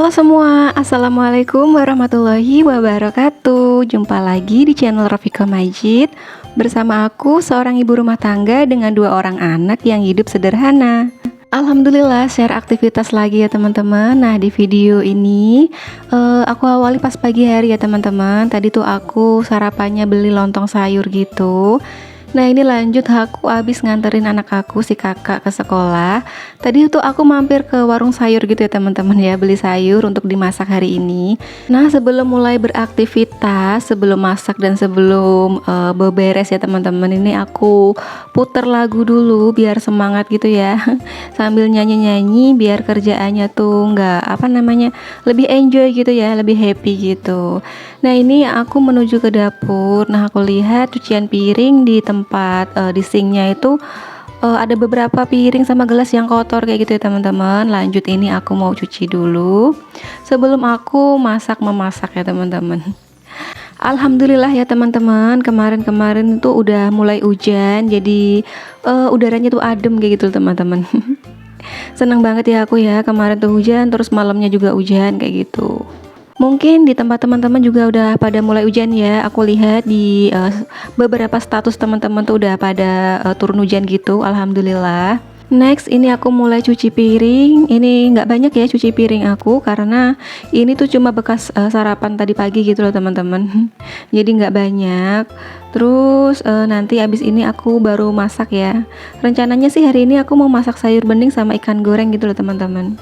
Halo semua, Assalamualaikum warahmatullahi wabarakatuh. Jumpa lagi di channel Rafika Majid. Bersama aku, seorang ibu rumah tangga dengan 2 orang anak yang hidup sederhana. Alhamdulillah, share aktivitas lagi ya teman-teman. Nah, di video ini aku awali pas pagi hari ya teman-teman. Tadi tuh aku sarapannya beli lontong sayur gitu. Nah, ini lanjut aku habis nganterin anak aku si kakak ke sekolah. Tadi tuh aku mampir ke warung sayur gitu ya teman-teman ya, beli sayur untuk dimasak hari ini. Nah, sebelum mulai beraktivitas, sebelum masak dan sebelum beberes ya teman-teman, ini aku puter lagu dulu biar semangat gitu ya. Sambil nyanyi-nyanyi biar kerjaannya tuh lebih enjoy gitu ya, lebih happy gitu. Nah, ini aku menuju ke dapur. Nah, aku lihat cucian piring di tempat di sinknya itu ada beberapa piring sama gelas yang kotor kayak gitu ya teman-teman. Lanjut, ini aku mau cuci dulu sebelum aku memasak ya teman-teman. Alhamdulillah ya teman-teman, kemarin tuh udah mulai hujan, jadi udaranya tuh adem kayak gitu teman-teman. Seneng banget ya aku ya, kemarin tuh hujan terus malamnya juga hujan kayak gitu. Mungkin di tempat teman-teman juga udah pada mulai hujan ya. Aku lihat di beberapa status teman-teman tuh udah pada turun hujan gitu. Alhamdulillah. Next, ini aku mulai cuci piring. Ini nggak banyak ya cuci piring aku karena ini tuh cuma bekas sarapan tadi pagi gitu loh teman-teman. Jadi nggak banyak. Terus nanti abis ini aku baru masak ya. Rencananya sih hari ini aku mau masak sayur bening sama ikan goreng gitu loh teman-teman.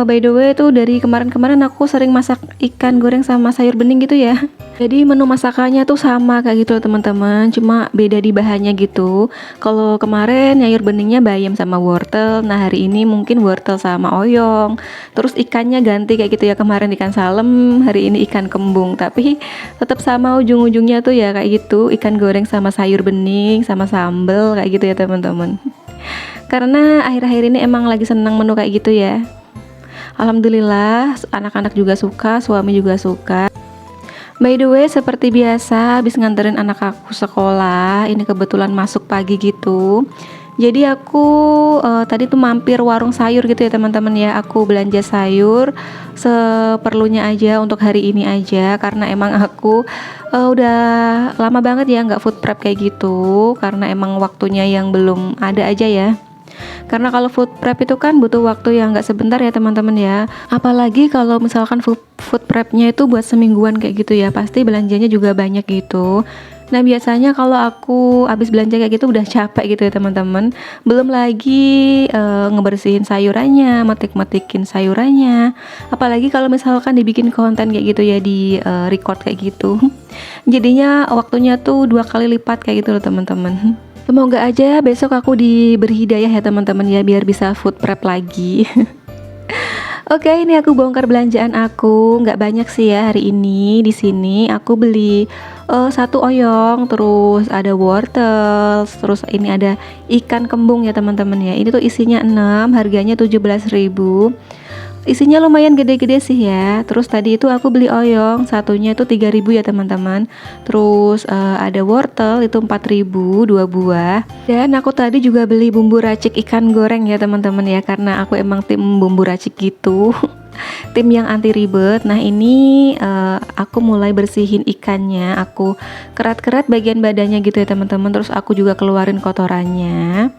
By the way tuh dari kemarin-kemarin aku sering masak ikan goreng sama sayur bening gitu ya. Jadi menu masakannya tuh sama kayak gitu loh teman-teman, cuma beda di bahannya gitu. Kalau kemarin sayur beningnya bayam sama wortel, nah hari ini mungkin wortel sama oyong. Terus ikannya ganti kayak gitu ya, kemarin ikan salem, hari ini ikan kembung. Tapi tetap sama ujung-ujungnya tuh ya kayak gitu, ikan goreng sama sayur bening sama sambel kayak gitu ya teman-teman. Karena akhir-akhir ini emang lagi senang menu kayak gitu ya. Alhamdulillah, anak-anak juga suka, suami juga suka. By the way, seperti biasa, habis nganterin anak aku sekolah, ini kebetulan masuk pagi gitu. Jadi aku tadi tuh mampir warung sayur gitu ya teman-teman ya. Aku belanja sayur seperlunya aja untuk hari ini aja, karena emang aku udah lama banget ya nggak food prep kayak gitu, karena emang waktunya yang belum ada aja ya. Karena kalau food prep itu kan butuh waktu yang nggak sebentar ya teman-teman ya. Apalagi kalau misalkan food prepnya itu buat semingguan kayak gitu ya, pasti belanjanya juga banyak gitu. Nah, biasanya kalau aku habis belanja kayak gitu udah capek gitu ya teman-teman. Belum lagi ngebersihin sayurannya, metik-metikin sayurannya. Apalagi kalau misalkan dibikin konten kayak gitu ya, di record kayak gitu. Jadinya waktunya tuh 2 kali lipat kayak gitu loh teman-teman. Semoga aja besok aku diberi hidayah ya teman-teman ya, biar bisa food prep lagi. Oke, ini aku bongkar belanjaan aku. Nggak banyak sih ya hari ini. Di sini aku beli 1 oyong, terus ada wortel, terus ini ada ikan kembung ya teman-teman ya. Ini tuh isinya 6, harganya 17.000. Isinya lumayan gede-gede sih ya. Terus tadi itu aku beli oyong, satunya itu 3.000 ya teman-teman. Terus ada wortel itu 4.000, 2 buah. Dan aku tadi juga beli bumbu racik ikan goreng ya teman-teman ya, karena aku emang tim bumbu racik gitu. Tim yang anti ribet. Nah, ini aku mulai bersihin ikannya. Aku kerat-kerat bagian badannya gitu ya teman-teman. Terus aku juga keluarin kotorannya.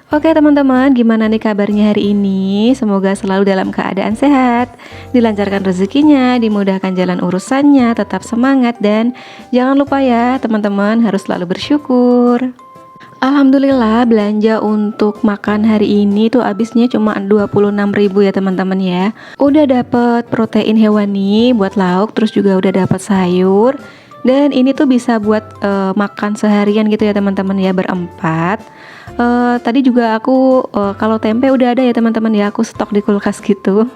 Oke teman-teman, gimana nih kabarnya hari ini? Semoga selalu dalam keadaan sehat, dilancarkan rezekinya, dimudahkan jalan urusannya, tetap semangat, dan jangan lupa ya teman-teman harus selalu bersyukur. Alhamdulillah, belanja untuk makan hari ini tuh habisnya cuma 26.000 ya teman-teman ya. Udah dapet protein hewani buat lauk, terus juga udah dapet sayur. Dan ini tuh bisa buat makan seharian gitu ya teman-teman ya, berempat. Tadi juga aku kalau tempe udah ada ya teman-teman ya, aku stok di kulkas gitu.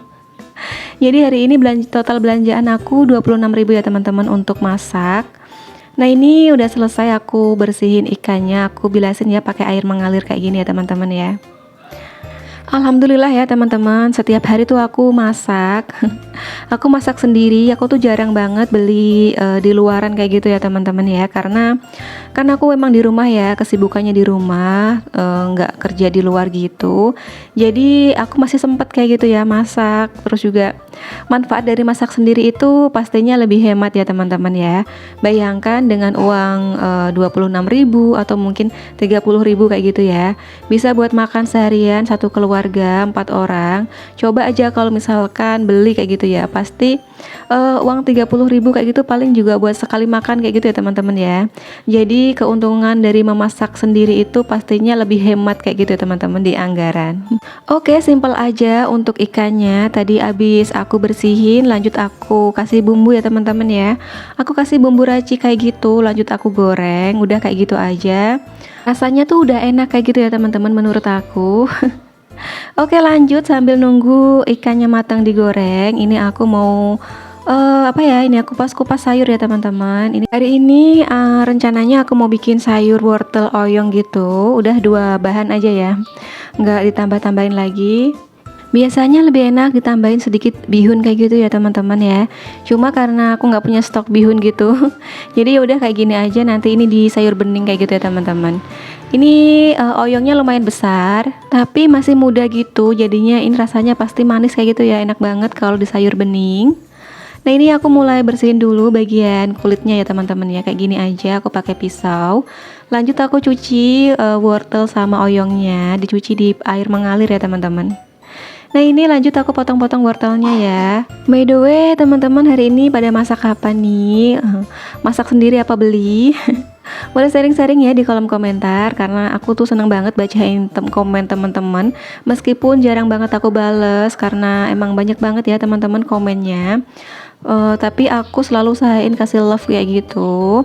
Jadi hari ini total belanjaan aku 26.000 ya teman-teman untuk masak. Nah, ini udah selesai aku bersihin ikannya, aku bilasin ya pakai air mengalir kayak gini ya teman-teman ya. Alhamdulillah ya teman-teman, setiap hari tuh aku masak. Aku masak sendiri, aku tuh jarang banget beli di luaran kayak gitu ya teman-teman ya, karena kan aku memang di rumah ya, kesibukannya di rumah, nggak kerja di luar gitu. Jadi aku masih sempet kayak gitu ya masak, terus juga manfaat dari masak sendiri itu pastinya lebih hemat ya teman-teman ya. Bayangkan dengan uang 26.000 atau mungkin 30.000 kayak gitu ya, bisa buat makan seharian satu keluarga 4 orang. Coba aja kalau misalkan beli kayak gitu ya, pasti uang 30.000 kayak gitu paling juga buat sekali makan kayak gitu ya teman-teman ya. Jadi keuntungan dari memasak sendiri itu pastinya lebih hemat kayak gitu ya teman-teman di anggaran. Oke, simpel aja untuk ikannya. Tadi abis aku bersihin, lanjut aku kasih bumbu ya teman-teman ya. Aku kasih bumbu racik kayak gitu, lanjut aku goreng. Udah kayak gitu aja. Rasanya tuh udah enak kayak gitu ya teman-teman menurut aku. Oke, lanjut sambil nunggu ikannya matang digoreng. Ini aku mau apa ya? Ini aku kupas sayur ya teman-teman. Ini hari ini rencananya aku mau bikin sayur wortel oyong gitu. Udah 2 bahan aja ya, nggak ditambah-tambahin lagi. Biasanya lebih enak ditambahin sedikit bihun kayak gitu ya teman-teman ya. Cuma karena aku nggak punya stok bihun gitu, jadi ya udah kayak gini aja. Nanti ini di sayur bening kayak gitu ya teman-teman. Ini oyongnya lumayan besar, tapi masih muda gitu. Jadinya ini rasanya pasti manis kayak gitu ya. Enak banget kalau di sayur bening. Nah ini aku mulai bersihin dulu bagian kulitnya ya teman-teman ya. Kayak gini aja aku pakai pisau. Lanjut aku cuci wortel sama oyongnya, dicuci di air mengalir ya teman-teman. Nah ini lanjut aku potong-potong wortelnya ya. By the way teman-teman, hari ini pada masak apa nih? Masak sendiri apa beli? Boleh sharing-sharing ya di kolom komentar, karena aku tuh seneng banget bacain komen teman-teman. Meskipun jarang banget aku bales karena emang banyak banget ya teman-teman komennya. Tapi aku selalu usahain kasih love kayak gitu.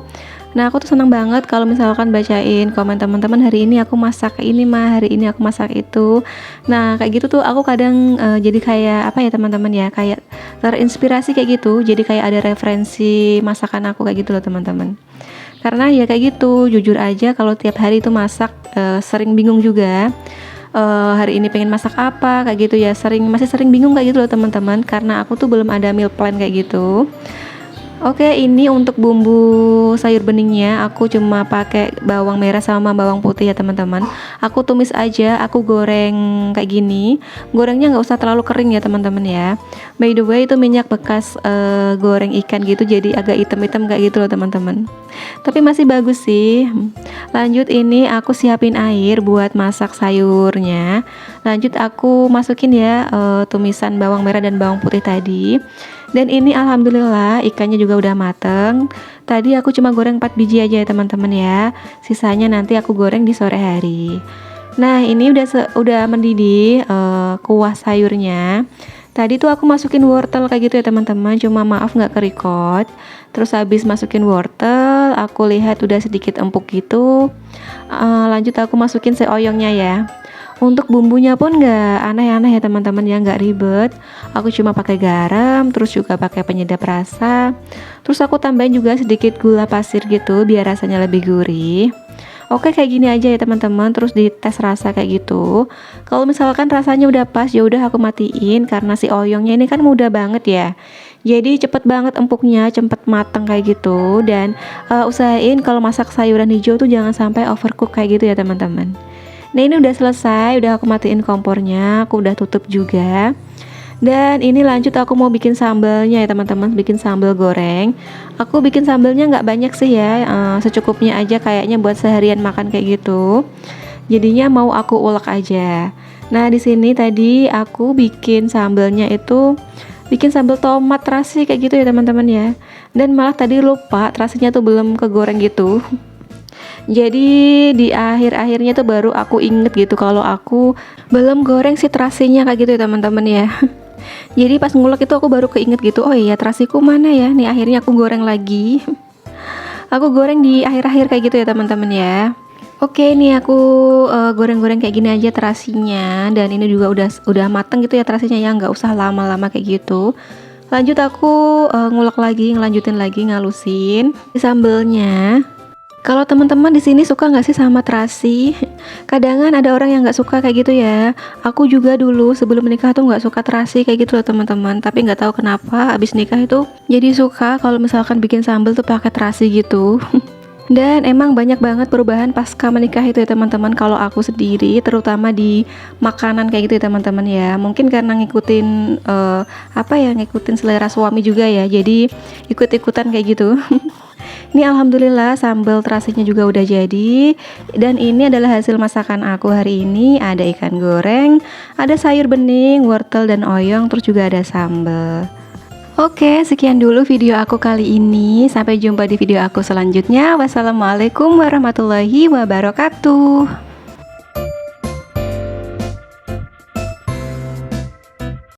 Nah aku tuh seneng banget kalau misalkan bacain komen teman-teman, hari ini aku masak ini mah, hari ini aku masak itu. Nah kayak gitu tuh aku kadang jadi kayak apa ya teman-teman ya, kayak terinspirasi kayak gitu. Jadi kayak ada referensi masakan aku kayak gitu loh teman-teman. Karena ya kayak gitu, jujur aja kalau tiap hari itu masak sering bingung juga. Hari ini pengen masak apa kayak gitu ya, masih sering bingung kayak gitu loh teman-teman, karena aku tuh belum ada meal plan kayak gitu. Oke, ini untuk bumbu sayur beningnya aku cuma pakai bawang merah sama bawang putih ya teman-teman. Aku tumis aja, aku goreng kayak gini. Gorengnya nggak usah terlalu kering ya teman-teman ya. By the way itu minyak bekas goreng ikan gitu, jadi agak hitam-hitam kayak gitu loh teman-teman. Tapi masih bagus sih. Lanjut ini aku siapin air buat masak sayurnya. Lanjut aku masukin ya tumisan bawang merah dan bawang putih tadi. Dan ini alhamdulillah ikannya juga udah mateng. Tadi aku cuma goreng 4 biji aja ya teman-teman ya. Sisanya nanti aku goreng di sore hari. Nah ini udah mendidih kuah sayurnya. Tadi tuh aku masukin wortel kayak gitu ya teman-teman. Cuma maaf nggak kerekod. Terus habis masukin wortel, aku lihat udah sedikit empuk gitu. Lanjut aku masukin oyongnya ya. Untuk bumbunya pun nggak aneh-aneh ya teman-teman ya, nggak ribet. Aku cuma pakai garam, terus juga pakai penyedap rasa. Terus aku tambahin juga sedikit gula pasir gitu biar rasanya lebih gurih. Oke kayak gini aja ya teman-teman, terus dites rasa kayak gitu. Kalau misalkan rasanya udah pas ya udah aku matiin, karena si oyongnya ini kan mudah banget ya. Jadi cepet banget empuknya, cepet mateng kayak gitu. Dan usahain kalau masak sayuran hijau tuh jangan sampai overcook kayak gitu ya teman-teman. Nah ini udah selesai, udah aku matiin kompornya, aku udah tutup juga. Dan ini lanjut aku mau bikin sambalnya ya teman-teman, bikin sambal goreng. Aku bikin sambalnya nggak banyak sih ya, secukupnya aja kayaknya buat seharian makan kayak gitu. Jadinya mau aku ulek aja. Nah di sini tadi aku bikin sambalnya itu bikin sambal tomat terasi kayak gitu ya teman-teman ya. Dan malah tadi lupa terasinya tuh belum kegoreng gitu. Jadi di akhir-akhirnya tuh baru aku inget gitu kalau aku belum goreng si terasinya kayak gitu ya teman-teman ya. Jadi pas ngulek itu aku baru keinget gitu, oh iya terasiku mana ya. Nih akhirnya aku goreng lagi. Aku goreng di akhir-akhir kayak gitu ya teman-teman ya. Oke nih aku goreng-goreng kayak gini aja terasinya. Dan ini juga udah mateng gitu ya terasinya ya, nggak usah lama-lama kayak gitu. Lanjut aku ngulek lagi, ngelanjutin lagi ngalusin sambelnya. Kalau teman-teman di sini suka nggak sih sama terasi? Kadangan ada orang yang nggak suka kayak gitu ya. Aku juga dulu sebelum menikah tuh nggak suka terasi kayak gitu loh teman-teman. Tapi nggak tahu kenapa abis nikah itu jadi suka kalau misalkan bikin sambal tuh pakai terasi gitu. Dan emang banyak banget perubahan pasca menikah itu ya teman-teman. Kalau aku sendiri terutama di makanan kayak gitu ya teman-teman ya. Mungkin karena ngikutin ngikutin selera suami juga ya. Jadi ikut-ikutan kayak gitu. Ini alhamdulillah sambal terasinya juga udah jadi. Dan ini adalah hasil masakan aku hari ini. Ada ikan goreng, ada sayur bening, wortel dan oyong, terus juga ada sambal. Oke, sekian dulu video aku kali ini. Sampai jumpa di video aku selanjutnya. Wassalamualaikum warahmatullahi wabarakatuh.